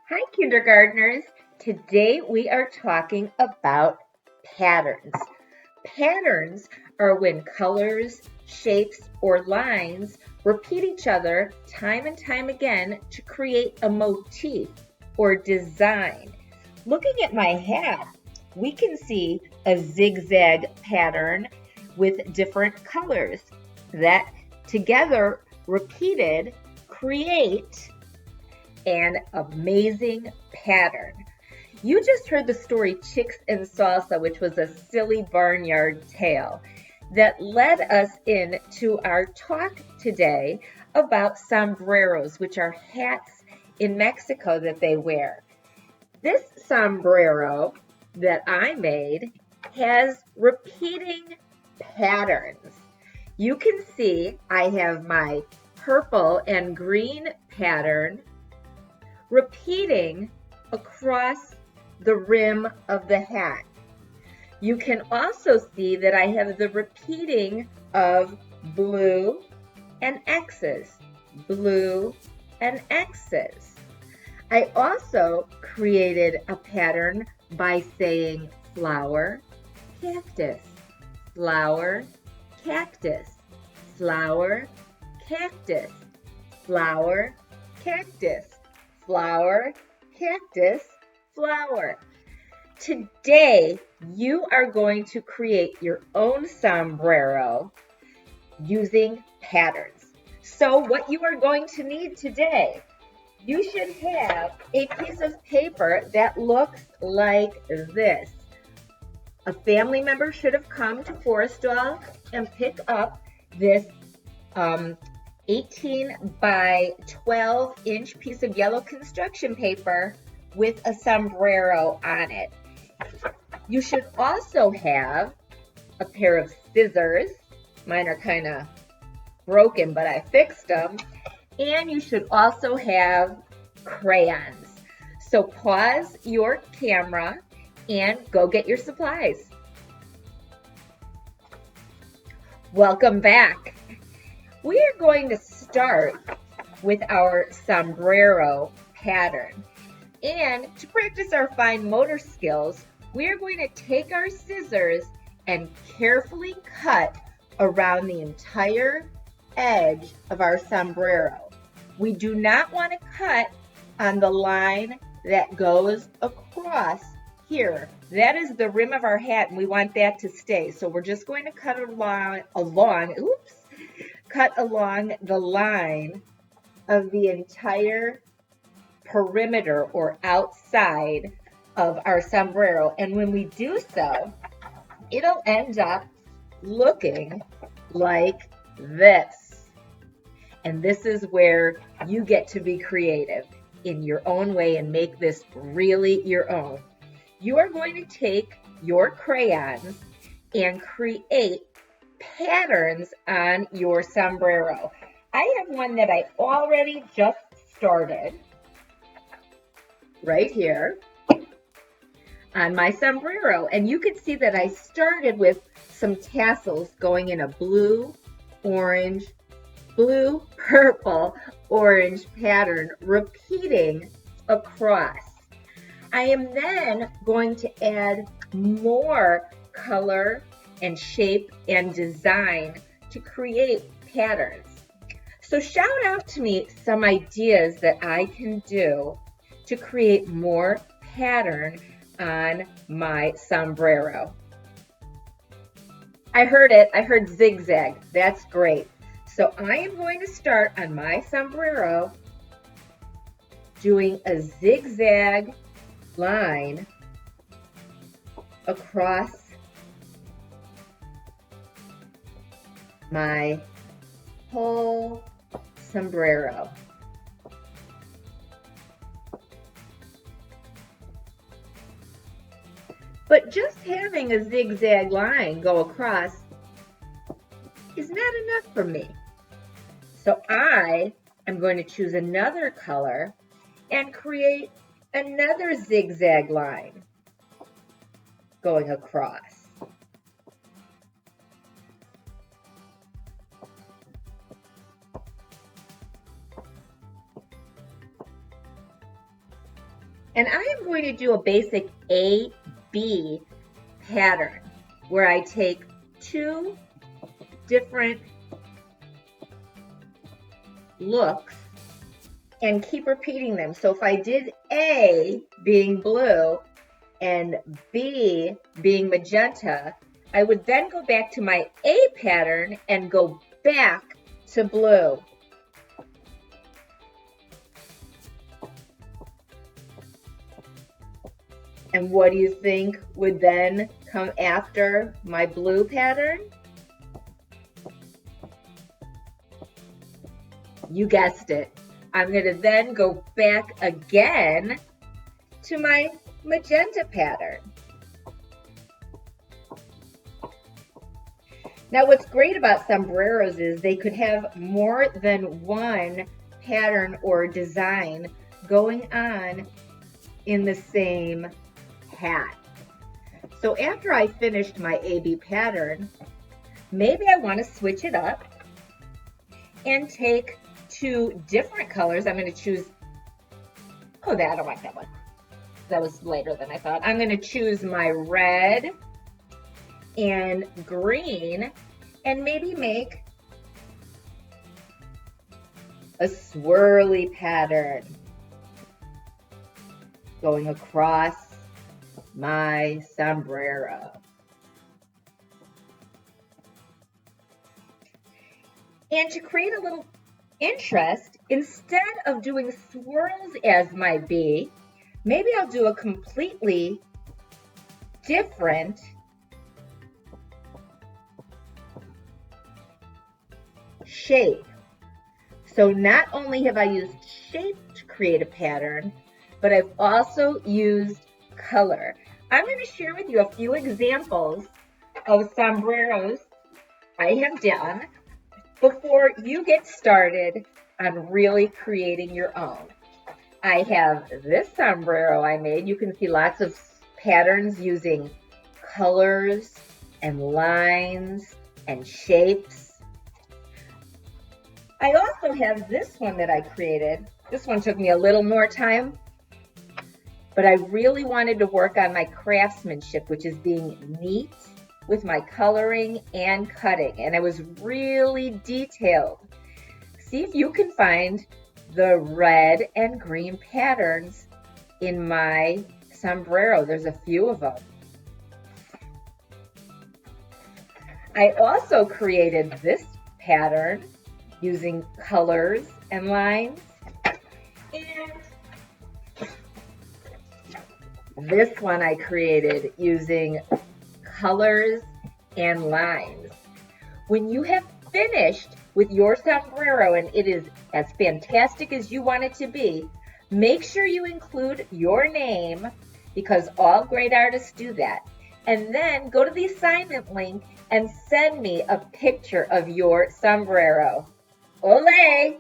Hi, kindergartners. Today we are talking about patterns. Patterns are when colors, shapes, or lines repeat each other time and time again to create a motif or design. Looking at my hat, we can see a zigzag pattern with different colors that together repeated create an amazing pattern. You just heard the story Chicks and Salsa, which was a silly barnyard tale that led us into our talk today about sombreros, which are hats in Mexico that they wear. This sombrero that I made has repeating patterns. You can see I have my purple and green pattern repeating across the rim of the hat. You can also see that I have the repeating of blue and X's, blue and X's. I also created a pattern by saying flower, cactus, flower, cactus, flower, cactus, flower, cactus, flower, cactus, flower. Today, you are going to create your own sombrero using patterns. So what you are going to need today, you should have a piece of paper that looks like this. A family member should have come to Forestall and pick up this 18 by 12 inch piece of yellow construction paper with a sombrero on it. You should also have a pair of scissors. Mine are kind of broken, but I fixed them. And you should also have crayons. So pause your camera and go get your supplies. Welcome back. We are going to start with our sombrero pattern. And to practice our fine motor skills, we are going to take our scissors and carefully cut around the entire edge of our sombrero. We do not want to cut on the line that goes across here. That is the rim of our hat, and we want that to stay. So we're just going to cut cut along the line of the entire perimeter or outside of our sombrero. And when we do so, it'll end up looking like this. And this is where you get to be creative in your own way and make this really your own. You are going to take your crayons and create patterns on your sombrero. I have one that I already just started right here on my sombrero. And you can see that I started with some tassels going in a blue, orange, blue, purple, orange pattern repeating across. I am then going to add more color and shape and design to create patterns. So shout out to me some ideas that I can do to create more pattern on my sombrero. I heard it. I heard zigzag. That's great. So I am going to start on my sombrero doing a zigzag line across my whole sombrero. But just having a zigzag line go across is not enough for me. So I am going to choose another color and create another zigzag line going across. And I am going to do a basic A-B pattern where I take two different looks and keep repeating them. So if I did A being blue and B being magenta, I would then go back to my A pattern and go back to blue. And what do you think would then come after my blue pattern? You guessed it. I'm going to then go back again to my magenta pattern. Now what's great about sombreros is they could have more than one pattern or design going on in the same hat. So after I finished my AB pattern, maybe I want to switch it up and take two different colors. I'm going to choose, I don't like that one. That was later than I thought. I'm going to choose my red and green and maybe make a swirly pattern going across my sombrero. And to create a little interest, instead of doing swirls as my B, maybe I'll do a completely different shape. So not only have I used shape to create a pattern, but I've also used color. I'm going to share with you a few examples of sombreros I have done before you get started on really creating your own. I have this sombrero I made. You can see lots of patterns using colors and lines and shapes. I also have this one that I created. This one took me a little more time, but I really wanted to work on my craftsmanship, which is being neat with my coloring and cutting. And I was really detailed. See if you can find the red and green patterns in my sombrero. There's a few of them. I also created this pattern using colors and lines. And this one I created using colors and lines. When you have finished with your sombrero and it is as fantastic as you want it to be, make sure you include your name, because all great artists do that. And then go to the assignment link and send me a picture of your sombrero. Olé!